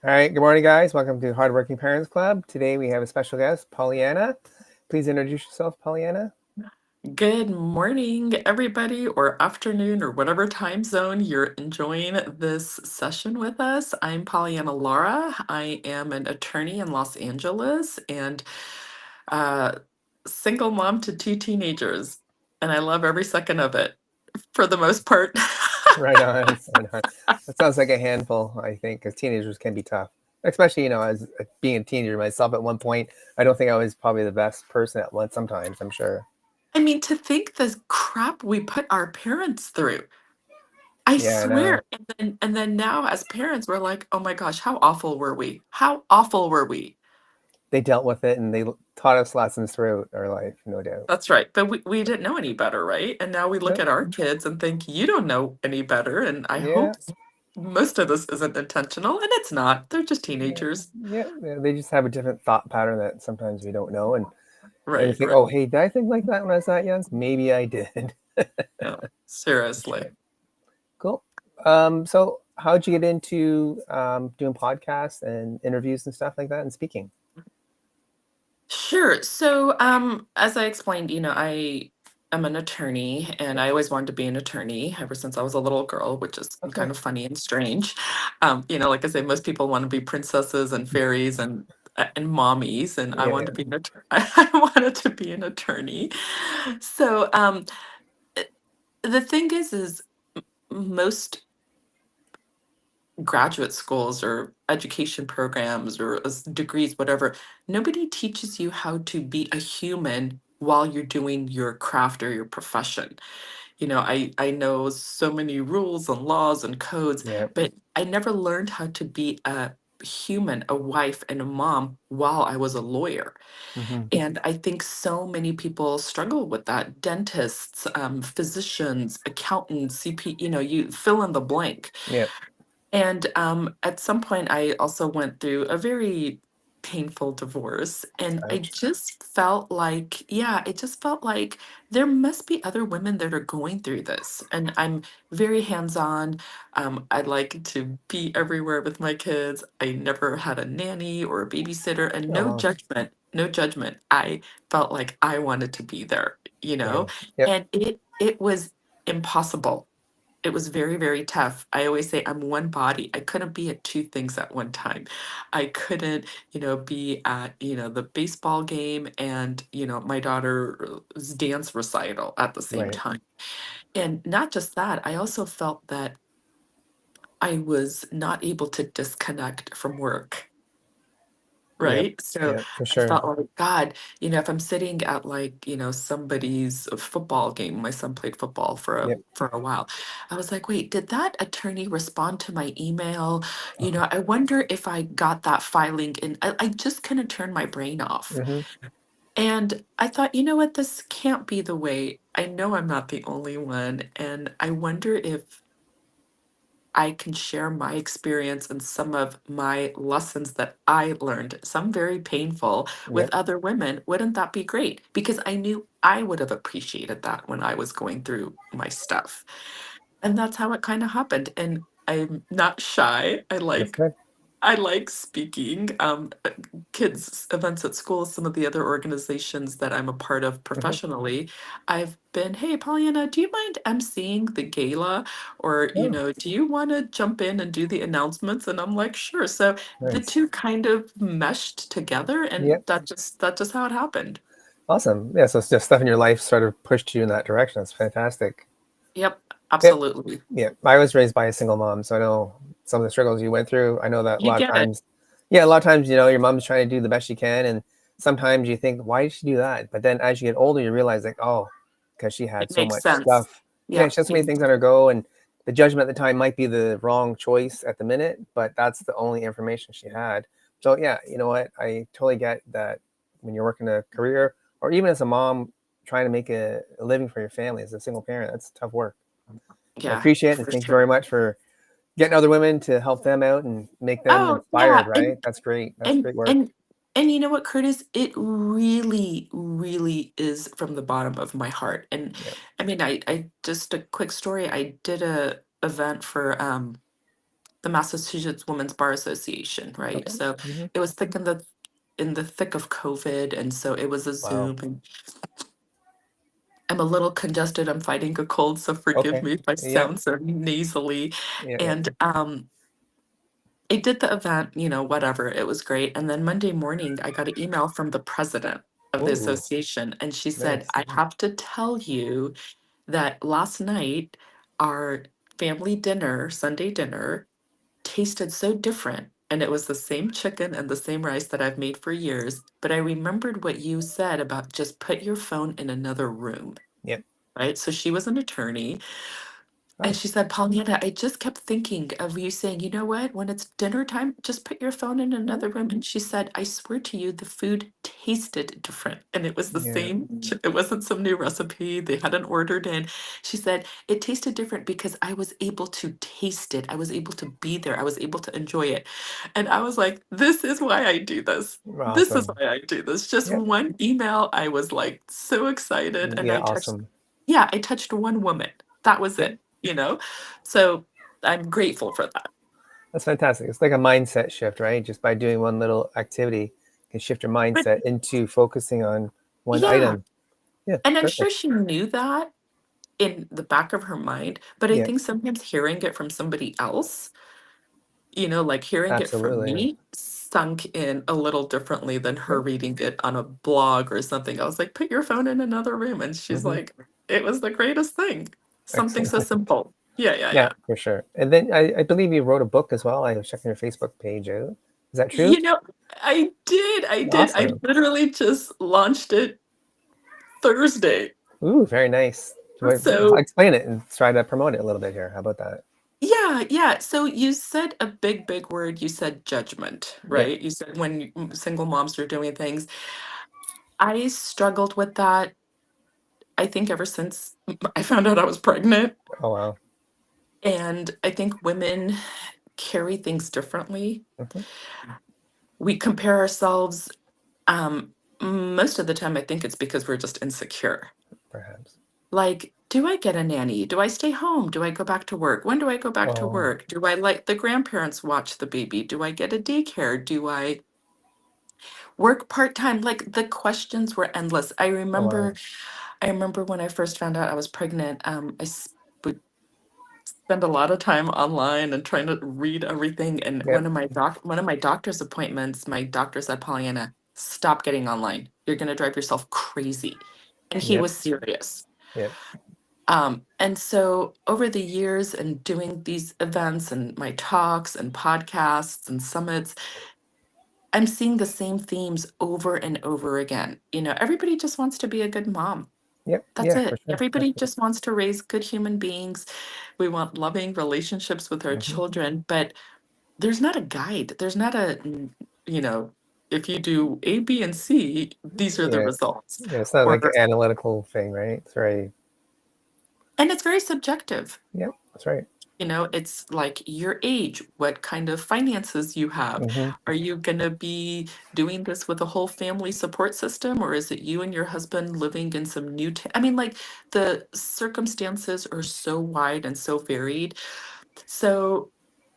All right, good morning, guys. Welcome to Hardworking Parents Club. Today we have a special guest, Pollyanna. Please introduce yourself, Pollyanna. Good morning, everybody, or afternoon, or whatever time zone you're enjoying this session with us. I'm Pollyanna Laura. I am an attorney in Los Angeles and uh, single mom to two teenagers, and I love every second of it for the most part. Right on, right on. That sounds like a handful, I think, because teenagers can be tough. Especially, as being a teenager myself at one point, I don't think I was probably the best person at once sometimes, I'm sure. I mean, to think the crap we put our parents through. I Yeah, I know. swear. And then now as parents, we're like, oh my gosh, how awful were we? How awful were we? They dealt with it and they taught us lessons throughout our life, no doubt. That's right. But we didn't know any better, right? And now we look No, at our kids and think, you don't know any better. And I yeah, hope most of this isn't intentional. And it's not. They're just yeah, teenagers. yeah. They just have a different thought pattern that sometimes we don't know. And you Right, think, right. oh, hey, did I think like that when I was that young? Maybe I did. Yeah, That's seriously. right. Cool. So how'd you get into doing podcasts and interviews and stuff like that and speaking? Sure. So, as I explained, I am an attorney and I always wanted to be an attorney ever since I was a little girl, which is kind Okay. of funny and strange. Like I say, most people want to be princesses and fairies and mommies, and I wanted Yeah. to be an attorney. I wanted to be an attorney. So, it- the thing is most graduate schools or education programs or degrees, whatever, nobody teaches you how to be a human while you're doing your craft or your profession. I know so many rules and laws and codes, Yeah. but I never learned how to be a human, a wife, and a mom while I was a lawyer. Hmm. And I think so many people struggle with that. Dentists, physicians, accountants, CP, you fill in the blank. Yeah. And at some point, I also went through a very painful divorce. And I Ouch. just felt like, yeah, it just felt like there must be other women that are going through this. And I'm very hands on. I like to be everywhere with my kids. I never had a nanny or a babysitter, and Oh no wow. judgment, no judgment. I felt like I wanted to be there, Right on. Yep. and it was impossible. It was very, very tough. I always say I'm one body. I couldn't be at two things at one time. I couldn't, be at, the baseball game and, my daughter's dance recital at the same Right. time. And not just that, I also felt that I was not able to disconnect from work. Yep. Right? So Yep. For I sure. felt like, God, if I'm sitting at like, somebody's football game, my son played football for a Yep. for a while. I was like, wait, did that attorney respond to my email? I wonder if I got that filing and I just couldn't turn my brain off. Hmm. And I thought, you know what, this can't be the way. I know I'm not the only one. And I wonder if I can share my experience and some of my lessons that I learned, some very painful, with Yep. other women. Wouldn't that be great? Because I knew I would have appreciated that when I was going through my stuff. And that's how it kind of happened. And I'm not shy. That's good. I like speaking. Kids events at school, some of the other organizations that I'm a part of Hmm. professionally, I've been, hey, Pollyanna, do you mind emceeing the gala? Or, Oh, do you want to jump in and do the announcements? And I'm like, sure. So the nice. two kind of meshed together, and Yep. that's just how it happened. Awesome. Yeah. So it's just stuff in your life sort of pushed you in that direction. That's fantastic. Yep, Yep. absolutely. Yeah. I was raised by a single mom, so I know some of the struggles you went through. I know that a You lot of get it. times, yeah, a lot of times, your mom's trying to do the best she can. And sometimes you think, why did she do that? But then as you get older, you realize, like, oh, because she had It so makes much sense. stuff. Yeah, Yep. she has so many things on her go. And the judgment at the time might be the wrong choice at the minute, but that's the only information she had. So, yeah, you know what? I totally get that when you're working a career or even as a mom trying to make a living for your family as a single parent, that's tough work. I Yeah, appreciate it. And for thank you very sure. much for getting other women to help them out and make them Oh, yeah. inspired, right? That's great. That's And great work. and and you know what, Curtis? It really, really is from the bottom of my heart. And Yeah. I mean, I just a quick story. I did a event for the Massachusetts Women's Bar Association, right? Okay. So Hmm. it was thick in the thick of COVID, and so it was a Wow. Zoom. And I'm a little congested. I'm fighting a cold, so forgive Okay. me if I Yep. sound so nasally. Yeah. Yeah. And I did the event, whatever. It was great. And then Monday morning, I got an email from the president of the Oh, association, and she said, nice. "I have to tell you that last night our family dinner, Sunday dinner, tasted so different. And it was the same chicken and the same rice that I've made for years. But I remembered what you said about just put your phone in another room." Yep. Right. So she was an attorney. And Nice. she said, "Paulina, I just kept thinking of you saying, you know what, when it's dinner time, just put your phone in Yeah. another room." And she said, "I swear to you, the food tasted different. And it was the Yeah. same. It wasn't some new recipe. They hadn't ordered in." She said, "It tasted different because I was able to taste it. I was able to be there. I was able to enjoy it." And I was like, this is why I do this. This is Awesome. why I do this. Just Yep. one email. I was like so excited. And Yeah. Awesome. I touched one woman. That was Yep. it. So I'm grateful for that. That's fantastic. It's like a mindset shift, right? Just by doing one little activity, you can shift your But mindset into focusing on one yeah, item. Yeah. and I'm sure Perfect. she knew that in the back of her mind, but I Yeah. think sometimes hearing it from somebody else, like hearing it from Absolutely. me sunk in a little differently than her Yep. reading it on a blog or something. I was like, "Put your phone in another room." And she's Hmm. like, "It was the greatest thing." Something Excellent. so simple. Yeah, yeah, Yeah, yeah. for sure. And then I believe you wrote a book as well. I was checking your Facebook page out. Is that true? You know, I did. I did. I Awesome. literally just launched it Thursday. Ooh, very nice. So Explain it and try to promote it a little bit here. How about that? yeah, yeah. So you said a big, big word. You said judgment, Yep. right? You said when single moms are doing things. I struggled with that, I think, ever since I found out I was pregnant. Oh, wow. And I think women carry things differently. Hmm. We compare ourselves. Um, Most of the time, I think it's because we're just insecure. Perhaps. Like, do I get a nanny? Do I stay home? Do I go back to work? When do I go back to Oh, work? Do I let the grandparents watch the baby? Do I get a daycare? Do I work part-time? Like the questions were endless. I oh, remember wow. I remember when I first found out I was pregnant, would spend a lot of time online and trying to read everything. And Yep. one of my doctor's appointments, my doctor said, "Pollyanna, stop getting online. You're gonna drive yourself crazy." And he Yep. was serious. Yep. And so over the years and doing these events and my talks and podcasts and summits, I'm seeing the same themes over and over again. Everybody just wants to be a good mom. Yep. That's Yeah, for it. sure. Everybody just wants to raise good human beings. We want loving relationships with our Hmm. children, but there's not a guide. There's not you know, if you do A, B, and C, these are the Yeah. results. Yeah. It's not Or like an analytical thing, right? It's very, and it's very subjective. yep. That's right. It's like your age, what kind of finances you have. Hmm. Are you going to be doing this with a whole family support system, or is it you and your husband living in some I mean, like the circumstances are so wide and so varied. So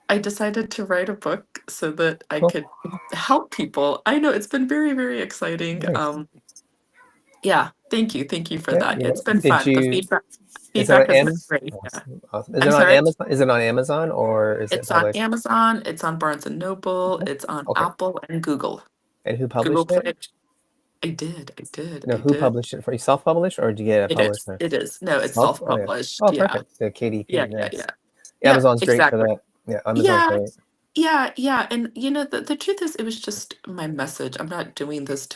I decided to write a book so that I Cool. could help people. I know it's been very, very exciting. Nice. Yeah, thank you for Yeah. that. It's been Did fun. The you, feedback is it on feedback has been Amazon? great. Yeah. Awesome. Awesome. Is it I'm on sorry. Amazon? Is it on Amazon or is it It's on published? Amazon, it's on Barnes and Noble, Okay. it's on Okay. Apple and Google. And who Google published it? Play. I did, I did, No, I who did. published it for you? Self-published, or did you get a It is. publisher? It is. No, it's Self? Oh, yeah. self-published. Oh, Yeah. perfect. The KDP, Yeah, yeah, nice. yeah. Yeah, Yep, Amazon's great for exactly. that. Yeah, Amazon's Yeah, great. yeah, yeah. And the truth is it was just my message. I'm not doing this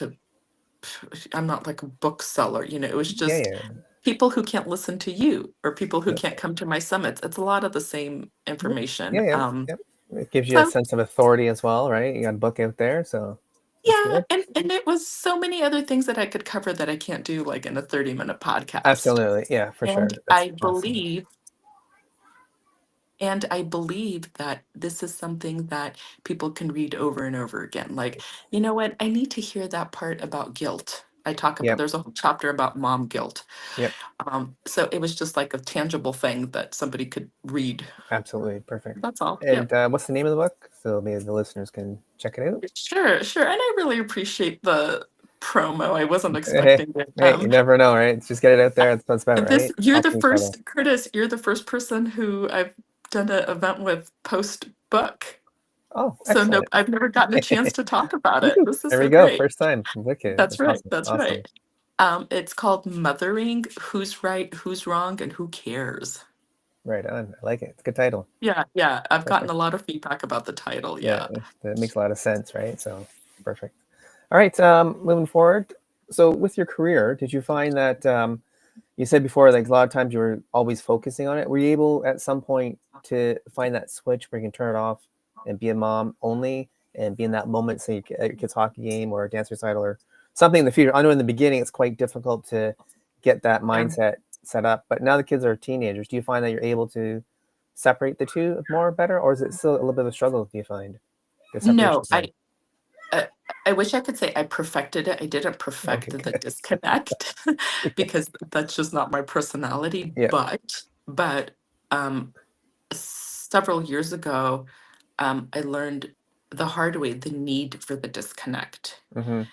I'm not like a bookseller, it was Yeah, just yeah, people who can't listen to you or people who that's can't right. come to my summits. It's a lot of the same Yeah, yeah, information. yeah. Yep. It gives you a So sense of authority as well, right? You got a book out there, so that's yeah, good. and it was so many other things that I could cover that I can't do like in a 30-minute podcast. Absolutely. Yeah, for And sure. That's awesome. I believe that this is something that people can read over and over again. Like, you know what? I need to hear that part about guilt. I talk about, Yep. there's a whole chapter about mom guilt. Yep. So it was just like a tangible thing that somebody could read. Absolutely perfect. That's all. And Yep. what's the name of the book? So maybe the listeners can check it out. Sure, sure. And I really appreciate the promo. I wasn't Hey, expecting it. hey, you never know, right? Just get it out there. It's what's better, This right? you're the Helping each other. first, Curtis, you're the first person who I've done an event with post book. Oh, So nope, excellent. I've never gotten a chance to talk about it. Woo! This is There we so go. great. First time. Wicked. That's That's right. awesome. That's Awesome. right. It's called Mothering, Who's Right, Who's Wrong, and Who Cares? Right on. I like it. It's a good title. Yeah, yeah. I've gotten a Perfect. lot of feedback about the title. Yeah, Yeah. that makes a lot of sense, right? So perfect. All right. Moving forward. So with your career, did you find that you said before, like a lot of times you were always focusing on it? Were you able at some point to find that switch where you can turn it off and be a mom only and be in that moment, say at your kid's hockey game or a dance recital or something in the future? I know in the beginning it's quite difficult to get that And mindset set up, but now the kids are teenagers. Do you find that you're able to separate the two more better, or is it still a little bit of a struggle? Do you find the no, separation time? I I wish I could say I perfected it. I didn't perfect Okay, the good. disconnect because that's just not my personality. Yeah. But um, several years ago, I learned the hard way the need for the disconnect. Mm-hmm.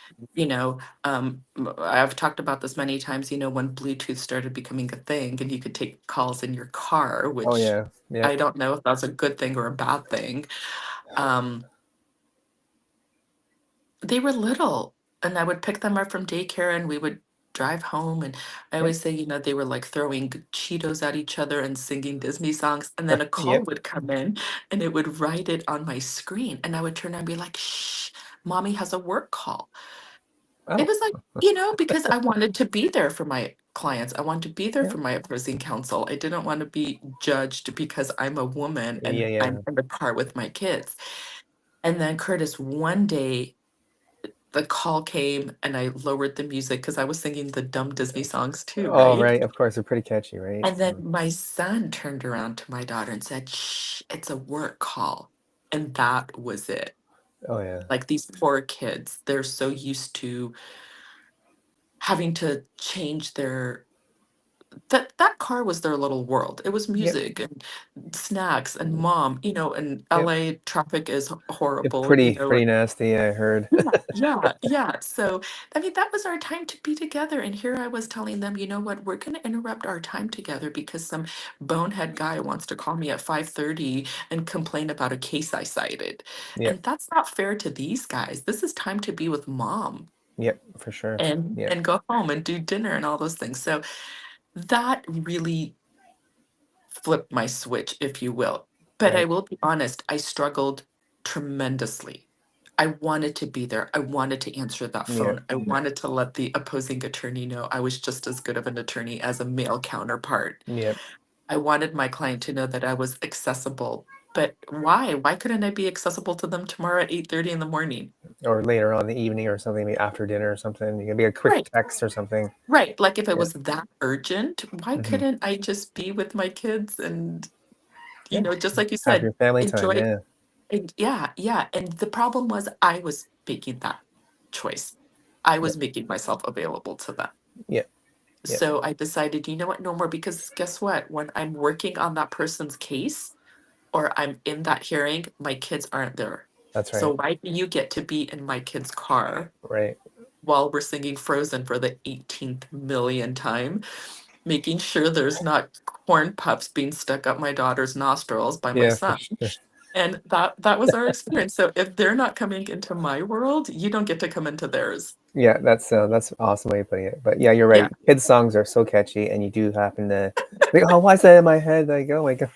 I've talked about this many times. When Bluetooth started becoming a thing, and you could take calls in your car, Oh which yeah. Yep. I don't know if that's a good thing or a bad thing. Um, They were little, and I would pick them up from daycare and we would drive home. And I Yep. always say, they were like throwing Cheetos at each other and singing Disney songs. And then a call Yep. would come in and it would write it on my screen. And I would turn and be like, shh, mommy has a work call. It Oh. was like, because I wanted to be there for my clients. I wanted to be there Yeah. for my opposing counsel. I didn't want to be judged because I'm a woman Yeah. and Yeah. I'm in the car with my kids. And then Curtis, one day, the call came and I lowered the music because I was singing the dumb Disney songs too, Oh, right? right. Of course, they're pretty catchy, right? And then So, my son turned around to my daughter and said, shh, it's a work call. And that was it. oh yeah. Like these poor kids, they're so used to having to change that car was their little world. It was Yep. music and snacks and mom, and Yep. LA traffic is It's horrible, pretty nasty. I heard. Yeah, yeah, yeah. So, I mean, that was our time to be together. And here I was telling them, you know what, we're going to interrupt our time together because some bonehead guy wants to call me at 5:30 and complain about a case I cited. Yep. And that's not fair to these guys. This is time to be with mom Yep. For sure. and Yep. and go home and do dinner and all those things. So that really flipped my switch, if you will. But I Right. will be honest, I struggled tremendously. I wanted to be there. I wanted to answer that Yep. phone. I wanted to let the opposing attorney know I was just as good of an attorney as a male counterpart. Yep. I wanted my client to know that I was accessible. But why? Why couldn't I be accessible to them tomorrow at 8:30 in the morning? Or later on in the evening or something, maybe after dinner or something. You can be a quick Right. text or something. Right. Like if it Yep. was that urgent, why Hmm. couldn't I just be with my kids and, Yeah. just like you Have said, your family time. enjoy. Yeah. And yeah, yeah. And the problem was I was making that choice. I Yep. was making myself available to them. Yep. Yep. So I decided, you know what, no more, because guess what? When I'm working on that person's case or I'm in that hearing, my kids aren't there. That's So right. why do you get to be in my kid's car Right. while we're singing Frozen for the 18th million time, making sure there's not corn puffs being stuck up my daughter's nostrils by my Yeah. For son? sure. And that was our experience. So if they're not coming into my world, you don't get to come into theirs. Yeah. That's an awesome way of putting it. But yeah, you're Yeah. right. Kids' songs are so catchy, and you do happen to. Like, oh, why is that in my head? Like, oh my god.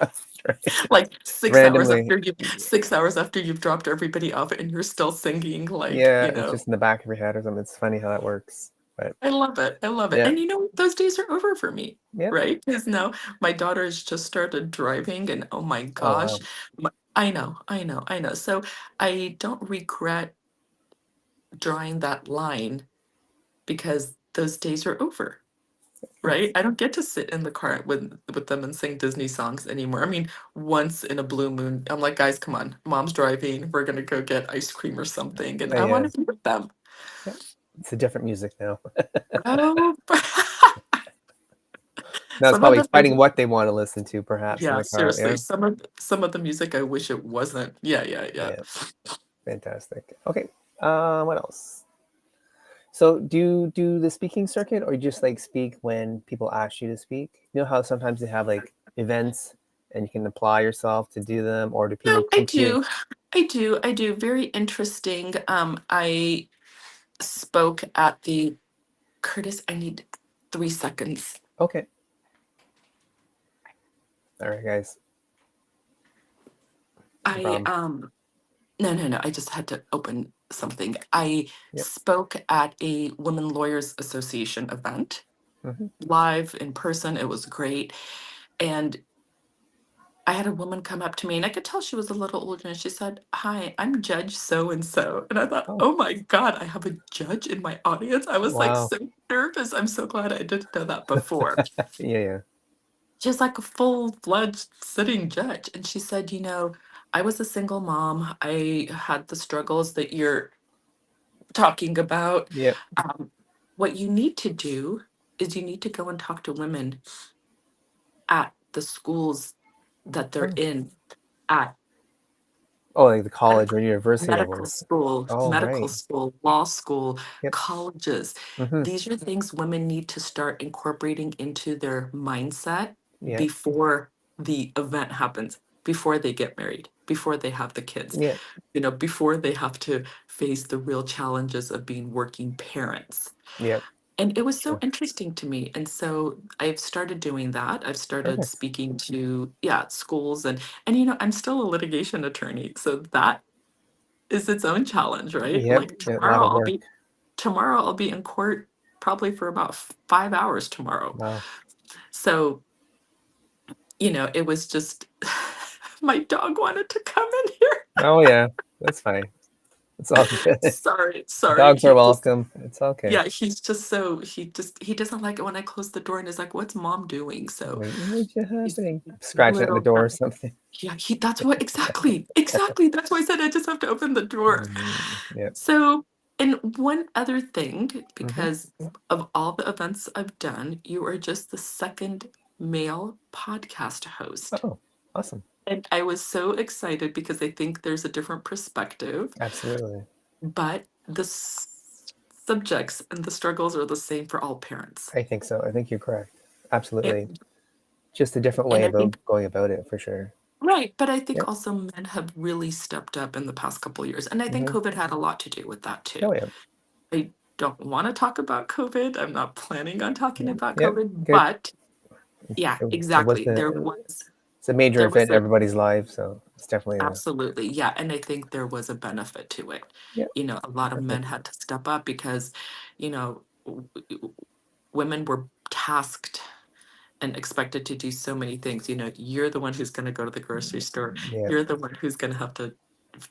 Right. Like 6 hours Randomly. after you 6 hours after you've dropped everybody off and you're still singing, like, Yeah, it's just in the back of your head or something. It's funny how that works. But I love it. I love it. yeah. And those days are over for me, Yep. right? Because now my daughter has just started driving and oh my Oh gosh. wow. I know, I know, I know. So I don't regret drawing that line because those days are over. Right? I don't get to sit in the car with them and sing Disney songs anymore. I mean, once in a blue moon, I'm like, guys, come on, mom's driving. We're gonna go get ice cream or something, and I Yeah. want to be with them. Yeah. It's a different music now. Oh, Now it's some of probably the fighting music, what they want to listen to, perhaps in yeah, the car. seriously, Yeah. some of the music I wish it wasn't. Yeah, yeah, yeah. Yeah. Fantastic. Okay. What else? So do you do the speaking circuit, or you just like speak when people ask you to speak? You know how sometimes they have like events and you can apply yourself to do them, or do people No, I come to you? do. I do. Very interesting. I spoke at the Curtis, I need 3 seconds. Okay. All right, guys. No I problem. no, I just had to open something. I Yep. spoke at a Women Lawyers Association event, Hmm. live in person. It was great. And I had a woman come up to me and I could tell she was a little older and she said, "Hi, I'm Judge so and so." And I thought, Oh, "Oh my God, I have a judge in my audience." I was like wow. so nervous. I'm so glad I didn't know that before. Yeah, yeah. She's like a full-fledged sitting judge. And she said, I was a single mom. I had the struggles that you're talking about. Yep. Um, what you need to do is you need to go and talk to women at the schools that they're Oh, in, at oh, like the college medical, or university medical levels. school, Oh, medical right. school, law school, Yep. colleges. Hmm. These are things women need to start incorporating into their mindset Yep. before the event happens, before they get married, before they have the kids, Yep. before they have to face the real challenges of being working parents. Yep. And it was so Sure. interesting to me. And so I've started doing that. I've started Perfect. speaking to, yeah, schools and I'm still a litigation attorney. So that is its own challenge, right? Yep. Like Yeah, a lot of work. tomorrow I'll be in court probably for about 5 hours tomorrow. Wow. So, it was just my dog wanted to come in here. Oh, yeah. That's fine. It's all good. Sorry. Dogs are welcome. It's okay. Yeah, he's just so he doesn't like it when I close the door and is like, "What's mom doing?" So Like, what you he's happening? a Scratching at the little door or something. yeah, that's what exactly. That's why I said I just have to open the door. Yep. So, and one other thing, Hmm. because of all the events I've done, you are just the second male podcast host. Oh, awesome. And I was so excited because I think there's a different perspective, Absolutely. but the subjects and the struggles are the same for all parents. I think so. I think you're correct. It, Absolutely. Just a different and way I think, of going about it for sure. right, but I think Yep. also men have really stepped up in the past couple of years. And I think Hmm. COVID had a lot to do with that Oh, too. yeah. I don't want to talk about COVID. I'm not planning on talking Yep. about Yep. COVID, Good. but yeah, It was exactly. it's a major There event was in a everybody's life, so it's definitely a absolutely, yeah, and I think there was a benefit to it. yeah. A lot of men Perfect. had to step up because, you know, women were tasked and expected to do so many things. You're the one who's going to go to the grocery store. Yeah. You're the one who's going to have to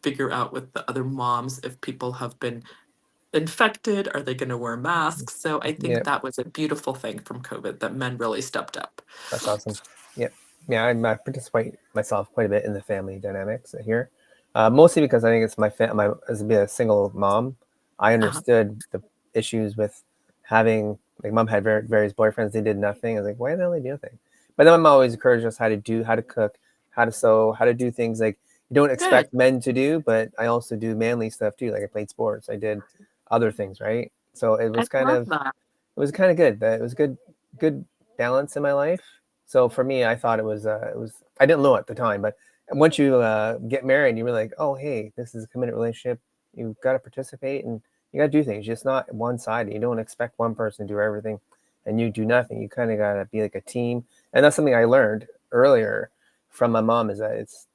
figure out with the other moms if people have been infected. Are they going to wear masks? So I think Yeah. that was a beautiful thing from COVID that men really stepped up. That's awesome. Yep. Yeah, I participate myself quite a bit in the family dynamics here, mostly because I think it's my as a single mom, I Uh-huh. understood the issues with having like mom had various boyfriends. They did nothing. I was like, why the hell they do nothing? But then my mom always encouraged us how to cook, how to sew, how to do things like you don't Good. expect men to do, but I also do manly stuff too. Like I played sports, I did other things, right? So I love that. it was kind of good. It was good balance in my life. So for me, I thought it was I didn't know at the time, but once you get married, you were like, oh hey, this is a committed relationship. You've got to participate and you got to do things. Just not one sided. You don't expect one person to do everything, and you do nothing. You kind of got to be like a team, and that's something I learned earlier from my mom. Is that it's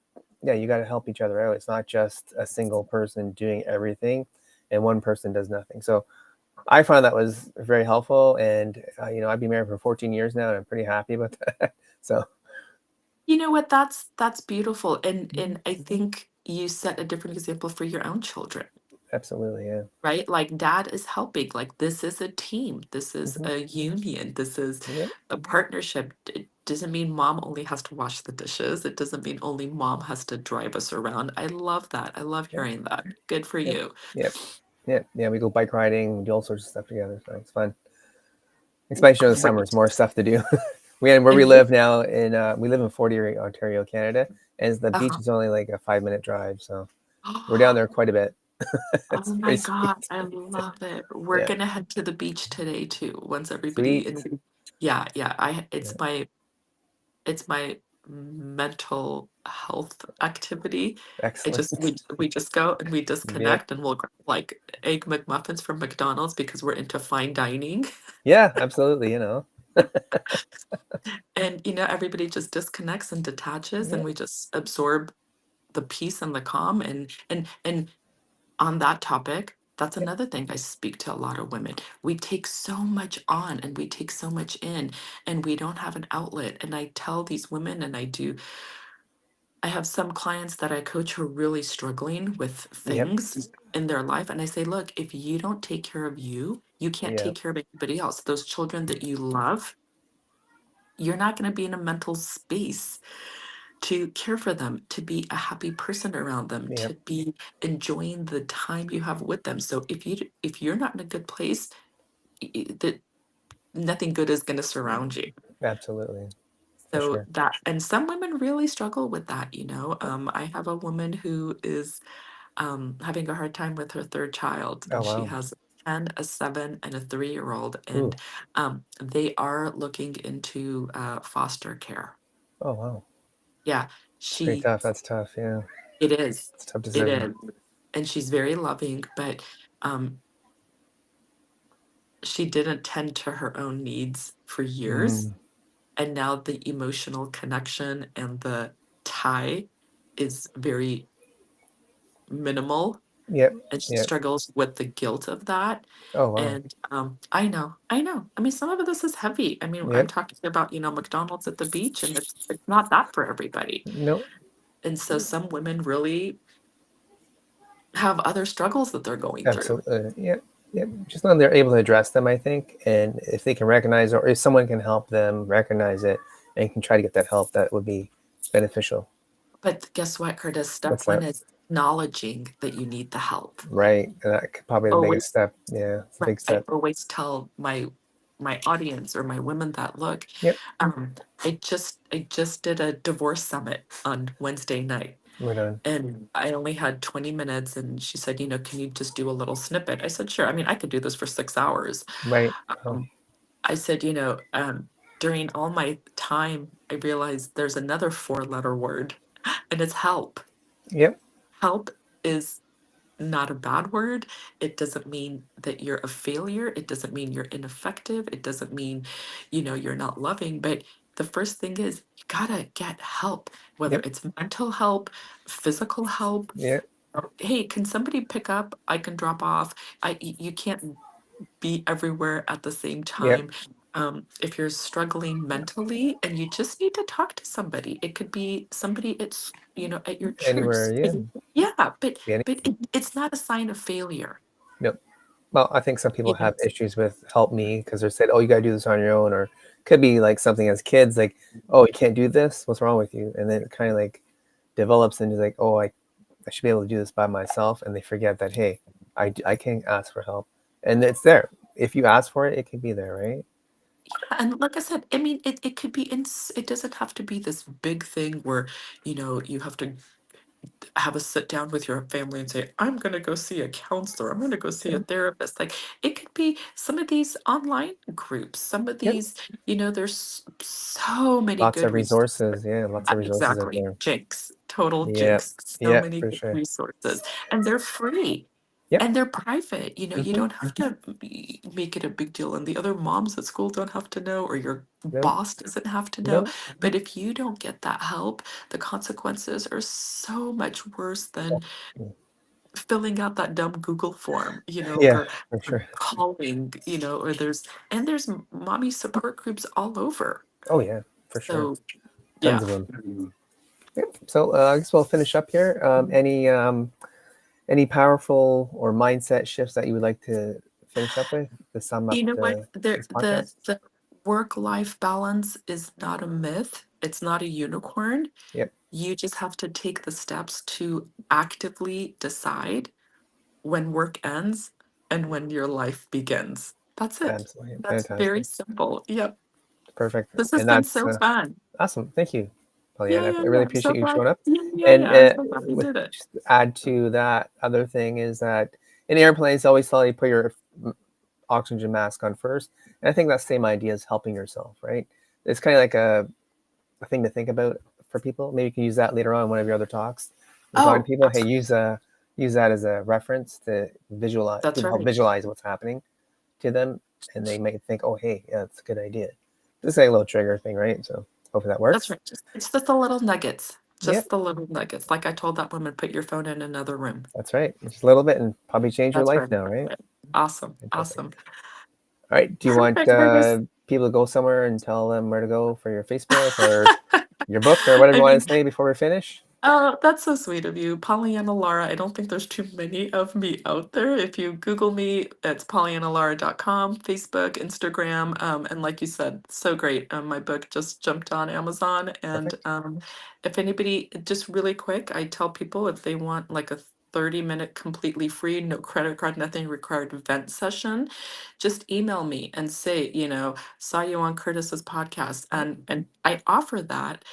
yeah, you got to help each other out. It's not just a single person doing everything, and one person does nothing. So I found that was very helpful, and I've been married for 14 years now, and I'm pretty happy about that. So, You know what? That's beautiful. And mhm, I think you set a different example for your own children, absolutely, yeah, right? Like dad is helping. Like this is a team. This is hmm, a union. This is yep, a partnership. It doesn't mean mom only has to wash the dishes. It doesn't mean only mom has to drive us around. I love that. I love yep, hearing that. Good for yep, you. yep. Yeah. We go bike riding, we do all sorts of stuff together. So it's fun, especially in the summer. It's Great. more stuff to do. Where we And you, live now we live in Fort Erie, Ontario, Canada, and the beach uh-huh. is only like a 5 minute drive. So we're down there quite a bit. Oh It's my pretty God, sweet. I love it. We're Yeah, gonna head to the beach today too, once everybody sweet. in. Yeah, yeah. Yeah. It's my mental health activity. I Excellent. just we just go and we Yep. disconnect and we'll grab like egg McMuffins from McDonald's because we're into fine dining. Yeah, absolutely. And everybody just disconnects and detaches Yeah. and we just absorb the peace and the calm and on that topic, that's Yep. another thing I speak to a lot of women. We take so much on and we take so much in, and we don't have an outlet. And I tell these women, and I have some clients that I coach who are really struggling with Yep. things in their life. And I say, look, if you don't take care of you, you can't Yeah. take care of anybody else. Those children that you love, you're not going to be in a mental space to care for them, to be a happy person around them, Yep. to be enjoying the time you have with them. So if you're not in a good place, that nothing good is going to surround you. Absolutely. For So sure. that, and some women really struggle with that. I have a woman who is having a hard time with her third child, Oh and she wow. has a 10, a 7, and a 3-year old, and Ooh. they are looking into foster care. Oh wow. Yeah, It's pretty she tough. That's tough. Yeah. it is. It's a tough It decision. is. And she's very loving, but um, she didn't tend to her own needs for years. Mm. And now the emotional connection and the tie is very minimal. Yep. And she Yep. struggles with the guilt of that. Oh wow. And I know. I mean, some of this is heavy. I mean, I'm Yep. talking about, McDonald's at the beach, and it's not that for everybody. Nope. And so some women really have other struggles that they're going through. Absolutely. Yep. Yep. Just when they're able to address them, I think, and if they can recognize, or if someone can help them recognize it, and can try to get that help, that would be beneficial. But guess what, Curtis? Step What's one that? is acknowledging that you need the help. Right. And probably the biggest Always, step. Yeah, it's a right, big I step. always tell my audience or my women that look, Yep. um, I just did a divorce summit on Wednesday night, Right on. and I only had 20 minutes, and she said, can you just do a little snippet? I said, sure. I mean, I could do this for 6 hours. Right. Oh. Um, I said, during all my time, I realized there's another 4-letter word, and it's help. Yep. Help is not a bad word. It doesn't mean that you're a failure. It doesn't mean you're ineffective. It doesn't mean, you're not loving. But the first thing is you gotta get help, whether Yep. it's mental help, physical help. Yep. Hey, can somebody pick up? I can drop off. You can't be everywhere at the same Yep. time. If you're struggling mentally and you just need to talk to somebody, it could be somebody at your church. Anywhere. Yeah. Yeah, but Be any- it's not a sign of failure. Nope. Well, I think some people You know, have issues with help me because they're said, "Oh, you got to do this on your own," or could be like something as kids, like, "Oh, you can't do this. What's wrong with you?" And then it kind of like develops into like, "Oh, I should be able to do this by myself," and they forget that, hey, I can ask for help, and it's there. If you ask for it, it can be there, right? and like I said, I mean, it could be it doesn't have to be this big thing where, you have to have a sit down with your family and say, I'm going to go see a counselor. I'm going to go see a Yep. therapist. Like it could be some of these online groups, some of Yep. these, there's so many Lots good of resources. resources. Yeah, lots of resources out Exactly. there. Jinx, total Yeah. jinx. So Yeah, many for good sure. resources, and they're free. Yep. And they're private. You Hmm. don't have to make it a big deal. And the other moms at school don't have to know, or your Nope. boss doesn't have to know. Nope. But if you don't get that help, the consequences are so much worse than Mm. filling out that dumb Google form, Yeah, for or sure. calling, or there's mommy support groups all over. Oh yeah, for sure. So Tons yeah. of them. Yep. So I guess we'll finish up here. Any powerful or mindset shifts that you would like to finish up with to sum up You know what? this podcast? The work-life balance is not a myth. It's not a unicorn. Yep. You just have to take the steps to actively decide when work ends. and when your life begins. That's it. Absolutely. That's very Fantastic. simple. Yep. Perfect. This has And been that's so fun. awesome. Thank you, Yeah, Pollyanna. yeah, I really yeah. I'm so appreciate you glad. showing up. Yeah, yeah, And yeah. I'm so glad we with did it. just add to that other thing is that in airplanes, they always tell you put your oxygen mask on first. And I think that same idea is helping yourself, right? It's kind of like a thing to think about for people. Maybe you can use that later on in one of your other talks. You're talking to Oh, people, hey, use that as a reference to visualize, that's to help right. visualize what's happening to them, and they may think, oh, hey, yeah, that's a good idea. This is like a little trigger thing, right? So hopefully that That's works. right. It's just the little nuggets. Yeah, Just the little nuggets. Like I told that woman, put your phone in another room. that's right. Just a little bit and probably change your That's life right. now, That's right? right. Awesome. Fantastic. Awesome. All right. Do you want Perfect, Fergus. people to go somewhere and tell them where to go for your Facebook or your book or whatever I you want mean, to say before we finish? oh, that's so sweet of you. Pollyanna Lara. I don't think there's too many of me out there. If you Google me, it's pollyannalara.com, Facebook, Instagram. And like you said, so great. My book just jumped on Amazon. And Perfect. if anybody, just really quick, I tell people if they want like a 30-minute completely free, no credit card, nothing required event session, just email me and say, saw you on Curtis's podcast. And I offer that.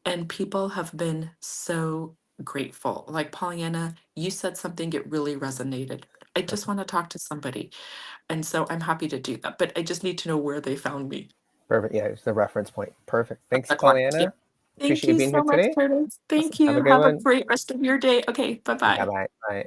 And people have been so grateful. Like, Pollyanna, you said something, it really resonated. I just Perfect. want to talk to somebody. And so I'm happy to do that. But I just need to know where they found me. Perfect. Yeah, it's the reference point. Perfect. Thanks, That's one. Yeah. Pollyanna. Thank Appreciate you you being here so much, today. Curtis. Awesome. Thank Have a you. good Have a one. great rest of your day. Okay, bye Bye bye. bye. Bye.